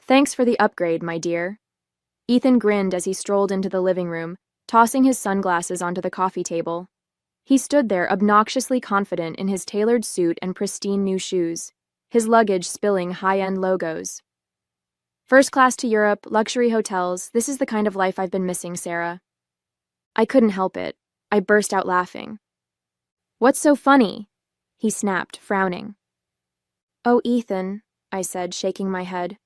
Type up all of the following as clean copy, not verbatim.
Thanks for the upgrade, my dear. Ethan grinned as he strolled into the living room, tossing his sunglasses onto the coffee table. He stood there obnoxiously confident in his tailored suit and pristine new shoes, his luggage spilling high-end logos. First class to Europe, luxury hotels, this is the kind of life I've been missing, Sarah. I couldn't help it. I burst out laughing. What's so funny? He snapped, frowning. Oh, Ethan, I said, shaking my head.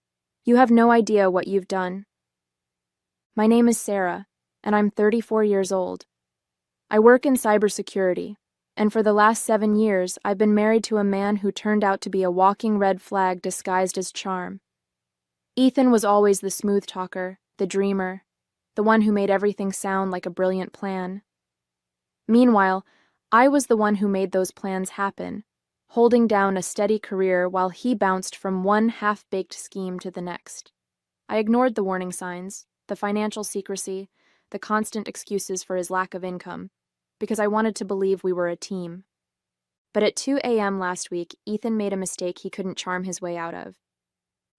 You have no idea what you've done. My name is Sarah, and I'm 34 years old. I work in cybersecurity, and for the last 7 years, I've been married to a man who turned out to be a walking red flag disguised as charm. Ethan was always the smooth talker, the dreamer, the one who made everything sound like a brilliant plan. Meanwhile, I was the one who made those plans happen, holding down a steady career while he bounced from one half-baked scheme to the next. I ignored the warning signs, the financial secrecy, the constant excuses for his lack of income, because I wanted to believe we were a team. But at 2 a.m. last week, Ethan made a mistake he couldn't charm his way out of.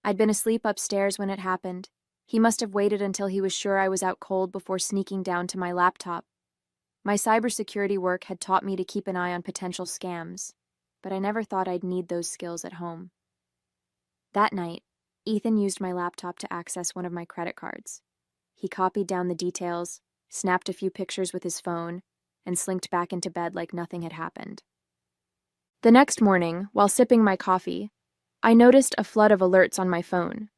I'd been asleep upstairs when it happened. He must have waited until he was sure I was out cold before sneaking down to my laptop. My cybersecurity work had taught me to keep an eye on potential scams, but I never thought I'd need those skills at home. That night, Ethan used my laptop to access one of my credit cards. He copied down the details, snapped a few pictures with his phone, and slinked back into bed like nothing had happened. The next morning, while sipping my coffee, I noticed a flood of alerts on my phone.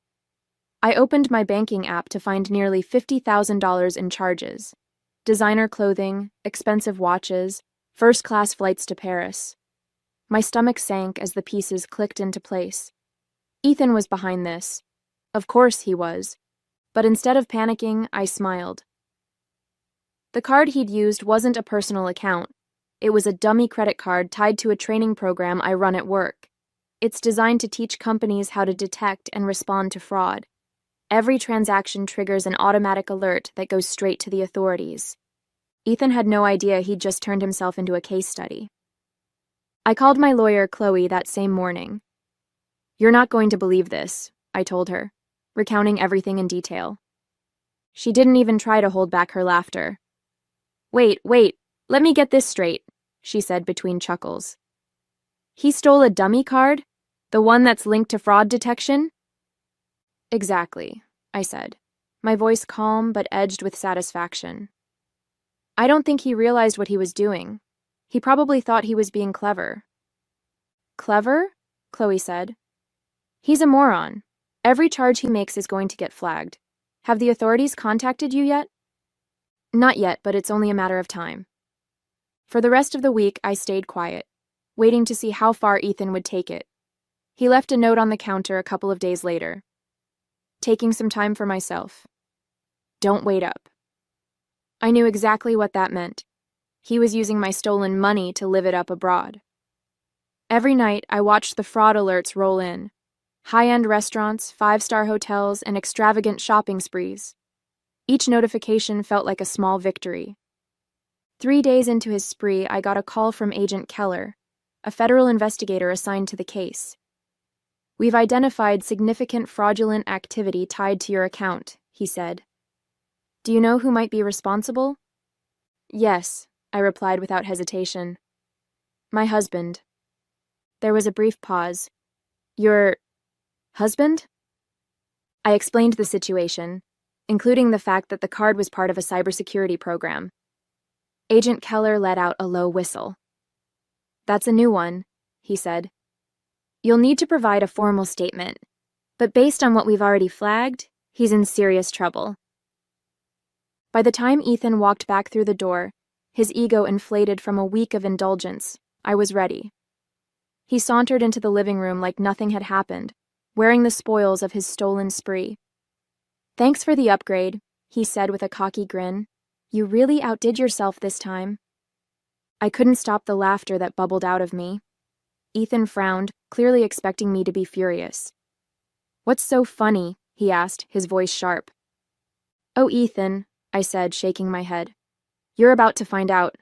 I opened my banking app to find nearly $50,000 in charges: designer clothing, expensive watches, first-class flights to Paris. My stomach sank as the pieces clicked into place. Ethan was behind this. Of course he was. But instead of panicking, I smiled. The card he'd used wasn't a personal account. It was a dummy credit card tied to a training program I run at work. It's designed to teach companies how to detect and respond to fraud. Every transaction triggers an automatic alert that goes straight to the authorities. Ethan had no idea he'd just turned himself into a case study. I called my lawyer, Chloe, that same morning. You're not going to believe this, I told her, recounting everything in detail. She didn't even try to hold back her laughter. Wait, let me get this straight, she said between chuckles. He stole a dummy card? The one that's linked to fraud detection? Exactly, I said, my voice calm but edged with satisfaction. I don't think he realized what he was doing. He probably thought he was being clever. Clever? Chloe said. He's a moron. Every charge he makes is going to get flagged. Have the authorities contacted you yet? Not yet, but it's only a matter of time. For the rest of the week, I stayed quiet, waiting to see how far Ethan would take it. He left a note on the counter a couple of days later. Taking some time for myself. Don't wait up. I knew exactly what that meant. He was using my stolen money to live it up abroad. Every night, I watched the fraud alerts roll in. High-end restaurants, five-star hotels, and extravagant shopping sprees. Each notification felt like a small victory. 3 days into his spree, I got a call from Agent Keller, a federal investigator assigned to the case. We've identified significant fraudulent activity tied to your account, he said. Do you know who might be responsible? Yes, I replied without hesitation. My husband. There was a brief pause. Your husband? I explained the situation, including the fact that the card was part of a cybersecurity program. Agent Keller let out a low whistle. That's a new one, he said. You'll need to provide a formal statement, but based on what we've already flagged, he's in serious trouble. By the time Ethan walked back through the door, his ego inflated from a week of indulgence, I was ready. He sauntered into the living room like nothing had happened, wearing the spoils of his stolen spree. Thanks for the upgrade, he said with a cocky grin. You really outdid yourself this time. I couldn't stop the laughter that bubbled out of me. Ethan frowned, clearly expecting me to be furious. What's so funny? He asked, his voice sharp. Oh, Ethan, I said, shaking my head. You're about to find out.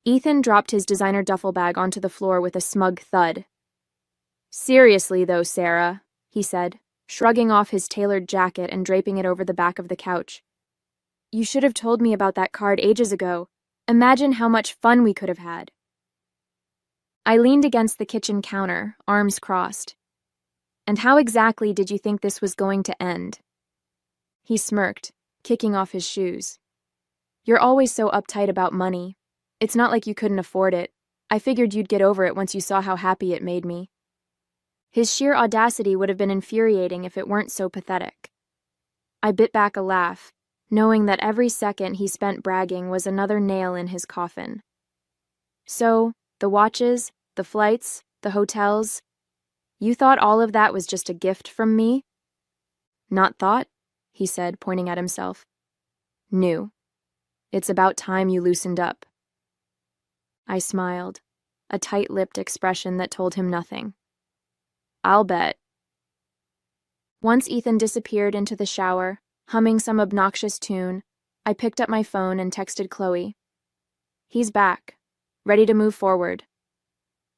Ethan dropped his designer duffel bag onto the floor with a smug thud. Seriously, though, Sarah, he said, shrugging off his tailored jacket and draping it over the back of the couch. "You should have told me about that card ages ago. Imagine how much fun we could have had." I leaned against the kitchen counter, arms crossed. "And how exactly did you think this was going to end?" He smirked, kicking off his shoes. "You're always so uptight about money. It's not like you couldn't afford it. I figured you'd get over it once you saw how happy it made me." His sheer audacity would have been infuriating if it weren't so pathetic. I bit back a laugh, knowing that every second he spent bragging was another nail in his coffin. "So, the watches, the flights, the hotels, you thought all of that was just a gift from me?" "Not thought," he said, pointing at himself. "Knew. It's about time you loosened up." I smiled, a tight-lipped expression that told him nothing. "I'll bet." Once Ethan disappeared into the shower, humming some obnoxious tune, I picked up my phone and texted Chloe. "He's back, ready to move forward."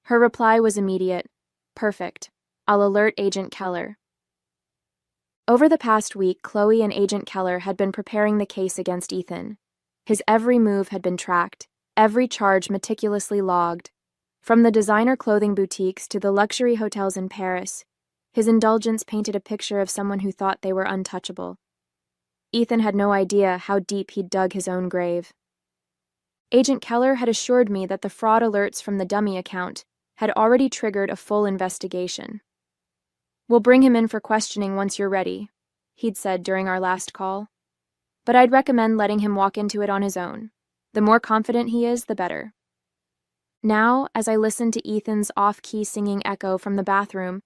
Her reply was immediate. "Perfect. I'll alert Agent Keller." Over the past week, Chloe and Agent Keller had been preparing the case against Ethan. His every move had been tracked, every charge meticulously logged. From the designer clothing boutiques to the luxury hotels in Paris, his indulgence painted a picture of someone who thought they were untouchable. Ethan had no idea how deep he'd dug his own grave. Agent Keller had assured me that the fraud alerts from the dummy account had already triggered a full investigation. "We'll bring him in for questioning once you're ready," he'd said during our last call. "But I'd recommend letting him walk into it on his own. The more confident he is, the better." Now, as I listened to Ethan's off-key singing echo from the bathroom,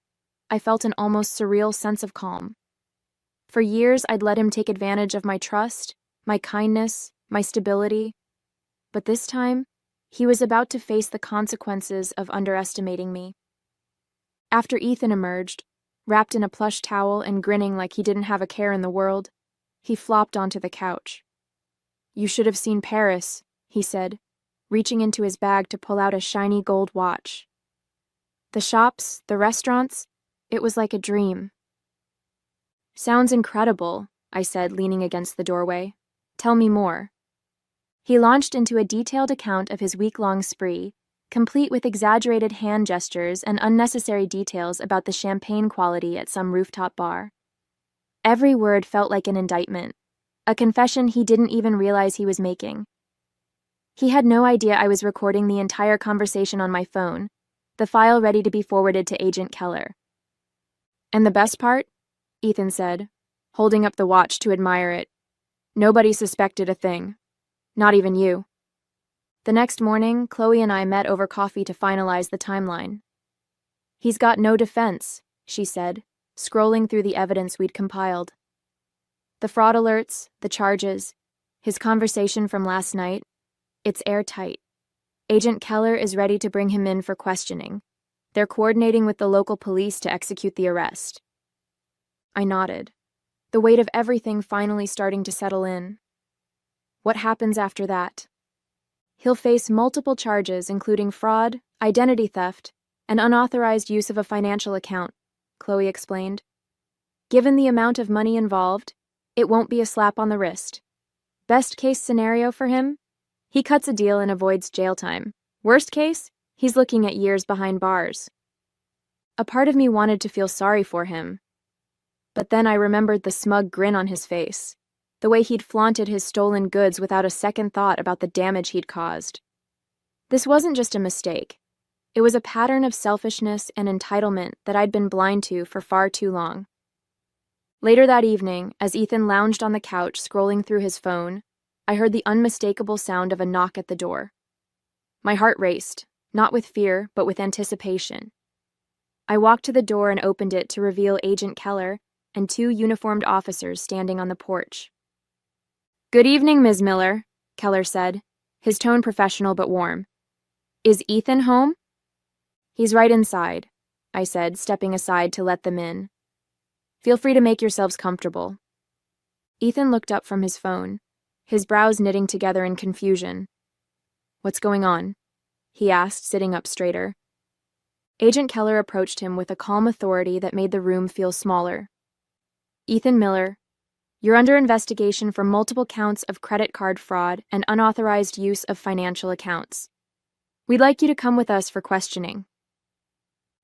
I felt an almost surreal sense of calm. For years, I'd let him take advantage of my trust, my kindness, my stability. But this time, he was about to face the consequences of underestimating me. After Ethan emerged, wrapped in a plush towel and grinning like he didn't have a care in the world, he flopped onto the couch. "You should have seen Paris," he said, reaching into his bag to pull out a shiny gold watch. "The shops, the restaurants, it was like a dream." "Sounds incredible," I said, leaning against the doorway. "Tell me more." He launched into a detailed account of his week-long spree, complete with exaggerated hand gestures and unnecessary details about the champagne quality at some rooftop bar. Every word felt like an indictment, a confession he didn't even realize he was making. He had no idea I was recording the entire conversation on my phone, the file ready to be forwarded to Agent Keller. "And the best part?" Ethan said, holding up the watch to admire it. "Nobody suspected a thing. Not even you." The next morning, Chloe and I met over coffee to finalize the timeline. "He's got no defense," she said, scrolling through the evidence we'd compiled. "The fraud alerts, the charges, his conversation from last night, it's airtight. Agent Keller is ready to bring him in for questioning. They're coordinating with the local police to execute the arrest." I nodded, the weight of everything finally starting to settle in. "What happens after that?" "He'll face multiple charges, including fraud, identity theft, and unauthorized use of a financial account," Chloe explained. "Given the amount of money involved, it won't be a slap on the wrist. Best case scenario for him? He cuts a deal and avoids jail time. Worst case? He's looking at years behind bars." A part of me wanted to feel sorry for him. But then I remembered the smug grin on his face, the way he'd flaunted his stolen goods without a second thought about the damage he'd caused. This wasn't just a mistake. It was a pattern of selfishness and entitlement that I'd been blind to for far too long. Later that evening, as Ethan lounged on the couch scrolling through his phone, I heard the unmistakable sound of a knock at the door. My heart raced, not with fear, but with anticipation. I walked to the door and opened it to reveal Agent Keller and two uniformed officers standing on the porch. "Good evening, Ms. Miller," Keller said, his tone professional but warm. "Is Ethan home?" "He's right inside," I said, stepping aside to let them in. "Feel free to make yourselves comfortable." Ethan looked up from his phone, his brows knitting together in confusion. "What's going on?" he asked, sitting up straighter. Agent Keller approached him with a calm authority that made the room feel smaller. Ethan Miller, you're under investigation for multiple counts of credit card fraud and unauthorized use of financial accounts. We'd like you to come with us for questioning.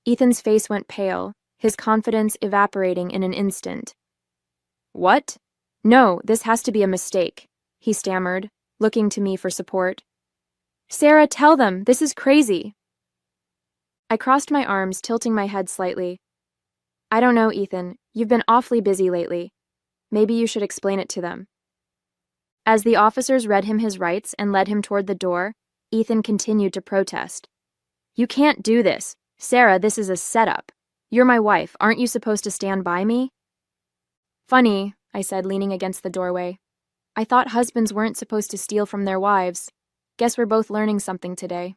Ethan's face went pale, his confidence evaporating in an instant. What? No, this has to be a mistake, he stammered, looking to me for support. Sarah, tell them, this is crazy. I crossed my arms, tilting my head slightly. I don't know, Ethan. You've been awfully busy lately. Maybe you should explain it to them. As the officers read him his rights and led him toward the door, Ethan continued to protest. You can't do this. Sarah, this is a setup. You're my wife. Aren't you supposed to stand by me? Funny, I said, leaning against the doorway. I thought husbands weren't supposed to steal from their wives. Guess we're both learning something today.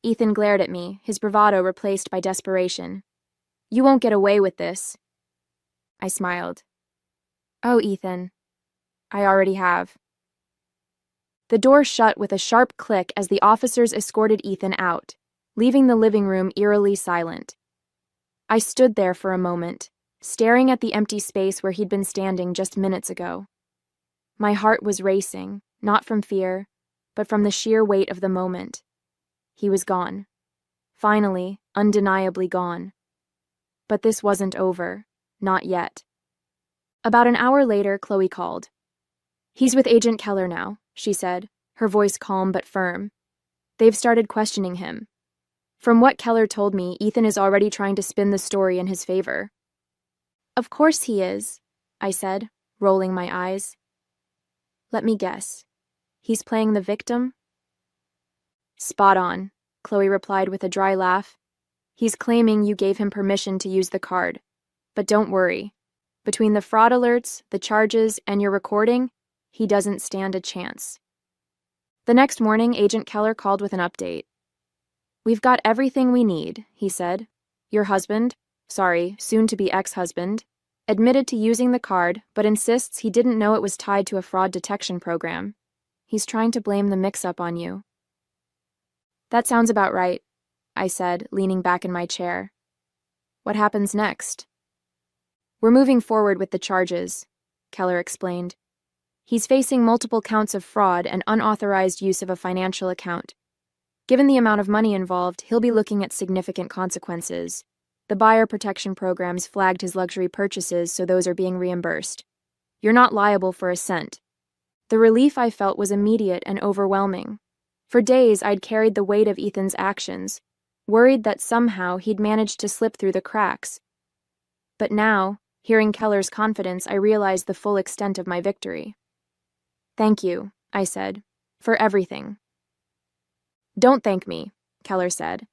Ethan glared at me, his bravado replaced by desperation. You won't get away with this. I smiled. Oh, Ethan. I already have. The door shut with a sharp click as the officers escorted Ethan out, leaving the living room eerily silent. I stood there for a moment, staring at the empty space where he'd been standing just minutes ago. My heart was racing, not from fear, but from the sheer weight of the moment. He was gone. Finally, undeniably gone. But this wasn't over. Not yet. About an hour later, Chloe called. He's with Agent Keller now, she said, her voice calm but firm. They've started questioning him. From what Keller told me, Ethan is already trying to spin the story in his favor. Of course he is, I said, rolling my eyes. Let me guess. He's playing the victim? Spot on, Chloe replied with a dry laugh. He's claiming you gave him permission to use the card. But don't worry. Between the fraud alerts, the charges, and your recording, he doesn't stand a chance. The next morning, Agent Keller called with an update. We've got everything we need, he said. Your husband, soon-to-be ex-husband, admitted to using the card, but insists he didn't know it was tied to a fraud detection program. He's trying to blame the mix-up on you. That sounds about right, I said, leaning back in my chair. What happens next? We're moving forward with the charges, Keller explained. He's facing multiple counts of fraud and unauthorized use of a financial account. Given the amount of money involved, he'll be looking at significant consequences. The buyer protection programs flagged his luxury purchases, so those are being reimbursed. You're not liable for a cent. The relief I felt was immediate and overwhelming. For days, I'd carried the weight of Ethan's actions, worried that somehow he'd managed to slip through the cracks. But now, hearing Keller's confidence, I realized the full extent of my victory. Thank you, I said, for everything. Don't thank me, Keller said.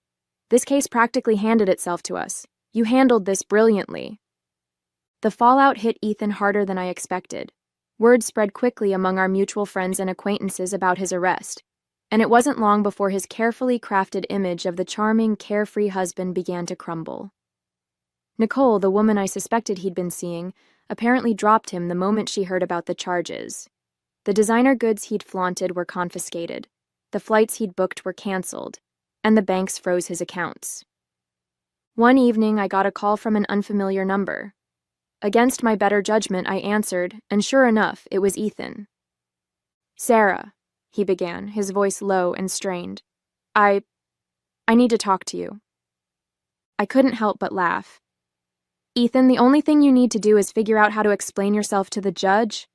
This case practically handed itself to us. You handled this brilliantly. The fallout hit Ethan harder than I expected. Word spread quickly among our mutual friends and acquaintances about his arrest, and it wasn't long before his carefully crafted image of the charming, carefree husband began to crumble. Nicole, the woman I suspected he'd been seeing, apparently dropped him the moment she heard about the charges. The designer goods he'd flaunted were confiscated, the flights he'd booked were canceled, and the banks froze his accounts. One evening, I got a call from an unfamiliar number. Against my better judgment, I answered, and sure enough, it was Ethan. Sarah, he began, his voice low and strained. I need to talk to you. I couldn't help but laugh. Ethan, the only thing you need to do is figure out how to explain yourself to the judge.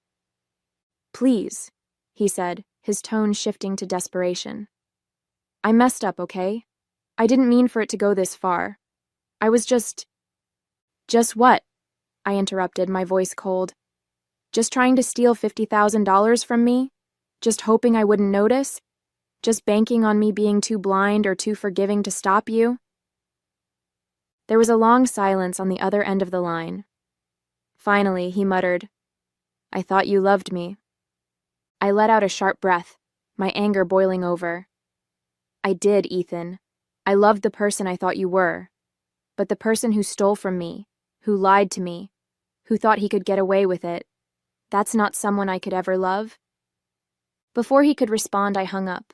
Please, he said, his tone shifting to desperation. I messed up, okay? I didn't mean for it to go this far. I was just what? I interrupted, my voice cold. Just trying to steal $50,000 from me? Just hoping I wouldn't notice? Just banking on me being too blind or too forgiving to stop you? There was a long silence on the other end of the line. Finally, he muttered, I thought you loved me. I let out a sharp breath, my anger boiling over. I did, Ethan. I loved the person I thought you were. But the person who stole from me, who lied to me, who thought he could get away with it, that's not someone I could ever love. Before he could respond, I hung up.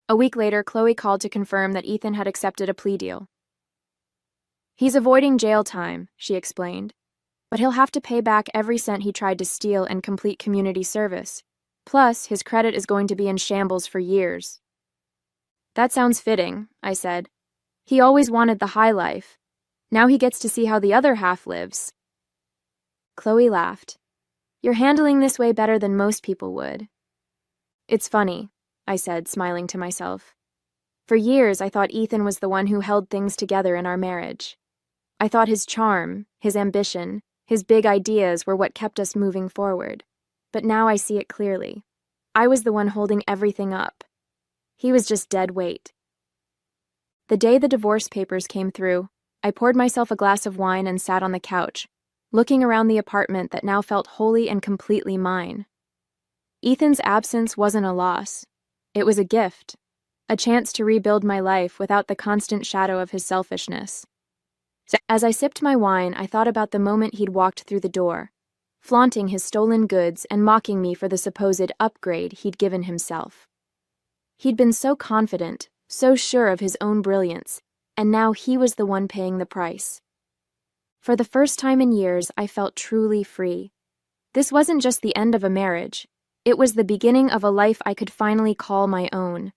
A week later, Chloe called to confirm that Ethan had accepted a plea deal. He's avoiding jail time, she explained. But he'll have to pay back every cent he tried to steal and complete community service. Plus, his credit is going to be in shambles for years. That sounds fitting, I said. He always wanted the high life. Now he gets to see how the other half lives. Chloe laughed. You're handling this way better than most people would. It's funny, I said, smiling to myself. For years, I thought Ethan was the one who held things together in our marriage. I thought his charm, his ambition, his big ideas were what kept us moving forward. But now I see it clearly. I was the one holding everything up. He was just dead weight. The day the divorce papers came through, I poured myself a glass of wine and sat on the couch, looking around the apartment that now felt wholly and completely mine. Ethan's absence wasn't a loss. It was a gift, a chance to rebuild my life without the constant shadow of his selfishness. As I sipped my wine, I thought about the moment he'd walked through the door, flaunting his stolen goods and mocking me for the supposed upgrade he'd given himself. He'd been so confident, so sure of his own brilliance, and now he was the one paying the price. For the first time in years, I felt truly free. This wasn't just the end of a marriage. It was the beginning of a life I could finally call my own.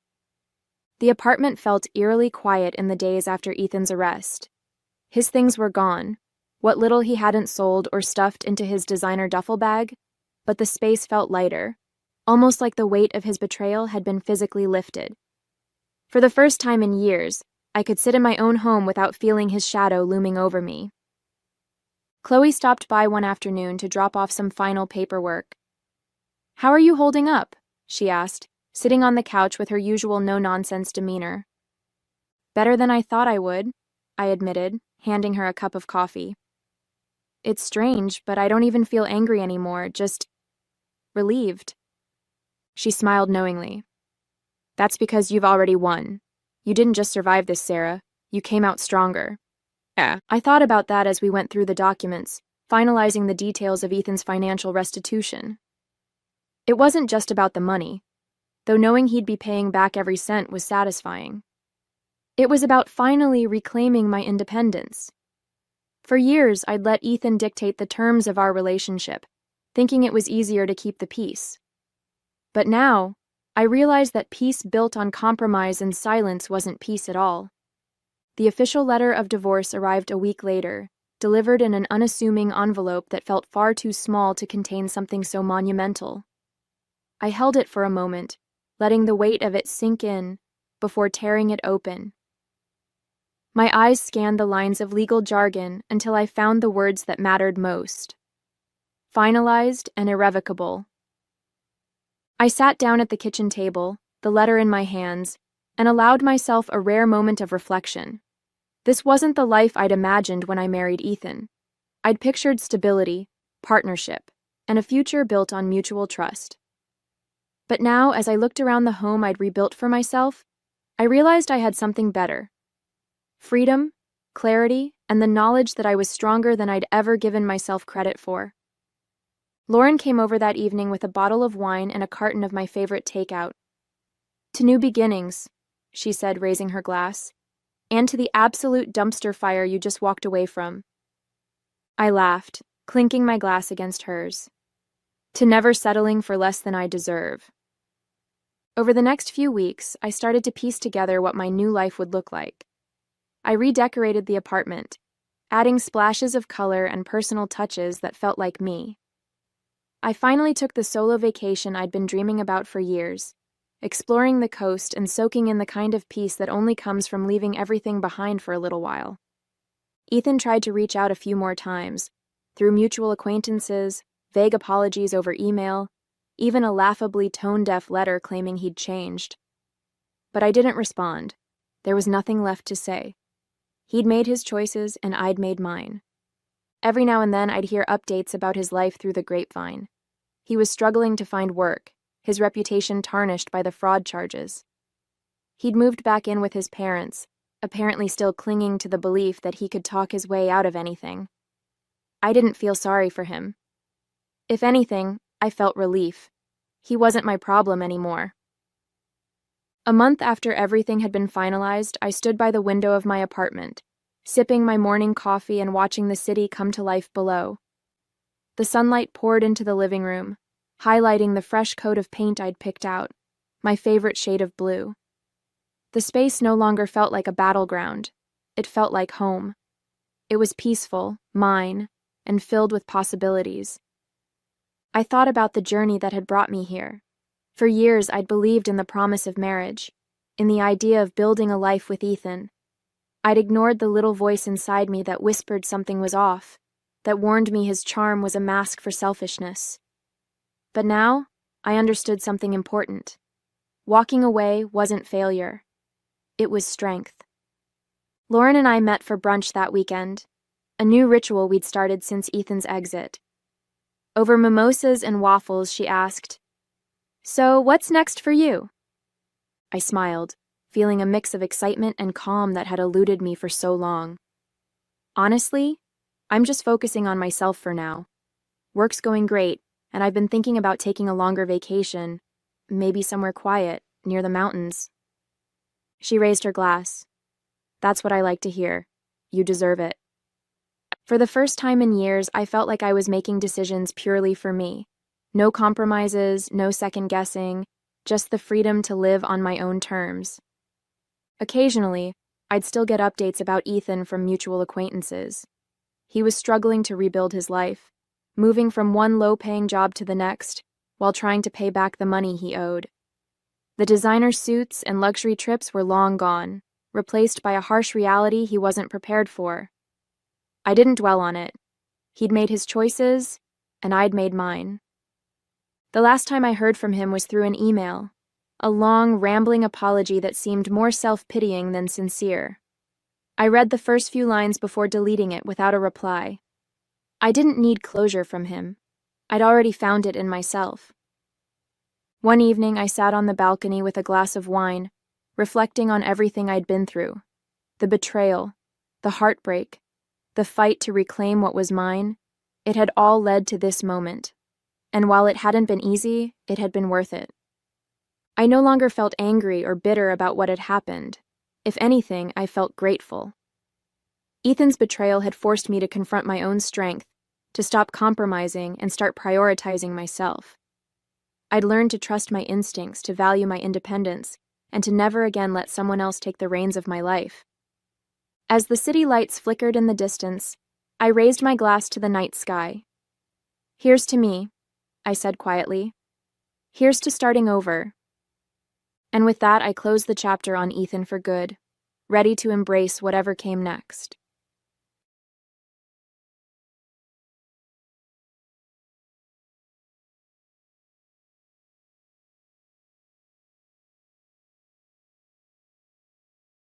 The apartment felt eerily quiet in the days after Ethan's arrest. His things were gone, what little he hadn't sold or stuffed into his designer duffel bag, but the space felt lighter, almost like the weight of his betrayal had been physically lifted. For the first time in years, I could sit in my own home without feeling his shadow looming over me. Chloe stopped by one afternoon to drop off some final paperwork. "How are you holding up?" she asked, sitting on the couch with her usual no-nonsense demeanor. "Better than I thought I would," I admitted, handing her a cup of coffee. "It's strange, but I don't even feel angry anymore, just relieved." She smiled knowingly. "That's because you've already won. You didn't just survive this, Sarah. You came out stronger." Yeah. I thought about that as we went through the documents, finalizing the details of Ethan's financial restitution. It wasn't just about the money, though knowing he'd be paying back every cent was satisfying. It was about finally reclaiming my independence. For years, I'd let Ethan dictate the terms of our relationship, thinking it was easier to keep the peace. But now, I realized that peace built on compromise and silence wasn't peace at all. The official letter of divorce arrived a week later, delivered in an unassuming envelope that felt far too small to contain something so monumental. I held it for a moment, letting the weight of it sink in, before tearing it open. My eyes scanned the lines of legal jargon until I found the words that mattered most. Finalized and irrevocable. I sat down at the kitchen table, the letter in my hands, and allowed myself a rare moment of reflection. This wasn't the life I'd imagined when I married Ethan. I'd pictured stability, partnership, and a future built on mutual trust. But now, as I looked around the home I'd rebuilt for myself, I realized I had something better. Freedom, clarity, and the knowledge that I was stronger than I'd ever given myself credit for. Lauren came over that evening with a bottle of wine and a carton of my favorite takeout. "To new beginnings," she said, raising her glass, "and to the absolute dumpster fire you just walked away from." I laughed, clinking my glass against hers. "To never settling for less than I deserve." Over the next few weeks, I started to piece together what my new life would look like. I redecorated the apartment, adding splashes of color and personal touches that felt like me. I finally took the solo vacation I'd been dreaming about for years, exploring the coast and soaking in the kind of peace that only comes from leaving everything behind for a little while. Ethan tried to reach out a few more times, through mutual acquaintances, vague apologies over email, even a laughably tone-deaf letter claiming he'd changed. But I didn't respond. There was nothing left to say. He'd made his choices, and I'd made mine. Every now and then I'd hear updates about his life through the grapevine. He was struggling to find work, his reputation tarnished by the fraud charges. He'd moved back in with his parents, apparently still clinging to the belief that he could talk his way out of anything. I didn't feel sorry for him. If anything, I felt relief. He wasn't my problem anymore. A month after everything had been finalized, I stood by the window of my apartment, sipping my morning coffee and watching the city come to life below. The sunlight poured into the living room, highlighting the fresh coat of paint I'd picked out, my favorite shade of blue. The space no longer felt like a battleground. It felt like home. It was peaceful, mine, and filled with possibilities. I thought about the journey that had brought me here. For years, I'd believed in the promise of marriage, in the idea of building a life with Ethan. I'd ignored the little voice inside me that whispered something was off, that warned me his charm was a mask for selfishness. But now, I understood something important. Walking away wasn't failure. It was strength. Lauren and I met for brunch that weekend, a new ritual we'd started since Ethan's exit. Over mimosas and waffles, she asked, "So, what's next for you?" I smiled, feeling a mix of excitement and calm that had eluded me for so long. Honestly, I'm just focusing on myself for now. Work's going great, and I've been thinking about taking a longer vacation, maybe somewhere quiet, near the mountains. She raised her glass. "That's what I like to hear. You deserve it." For the first time in years, I felt like I was making decisions purely for me. No compromises, no second guessing, just the freedom to live on my own terms. Occasionally, I'd still get updates about Ethan from mutual acquaintances. He was struggling to rebuild his life, moving from one low-paying job to the next, while trying to pay back the money he owed. The designer suits and luxury trips were long gone, replaced by a harsh reality he wasn't prepared for. I didn't dwell on it. He'd made his choices, and I'd made mine. The last time I heard from him was through an email, a long, rambling apology that seemed more self-pitying than sincere. I read the first few lines before deleting it without a reply. I didn't need closure from him. I'd already found it in myself. One evening, I sat on the balcony with a glass of wine, reflecting on everything I'd been through. The betrayal, the heartbreak, the fight to reclaim what was mine. It had all led to this moment. And while it hadn't been easy, it had been worth it. I no longer felt angry or bitter about what had happened. If anything, I felt grateful. Ethan's betrayal had forced me to confront my own strength, to stop compromising and start prioritizing myself. I'd learned to trust my instincts, to value my independence, and to never again let someone else take the reins of my life. As the city lights flickered in the distance, I raised my glass to the night sky. "Here's to me," I said quietly. "Here's to starting over." And with that, I closed the chapter on Ethan for good, ready to embrace whatever came next.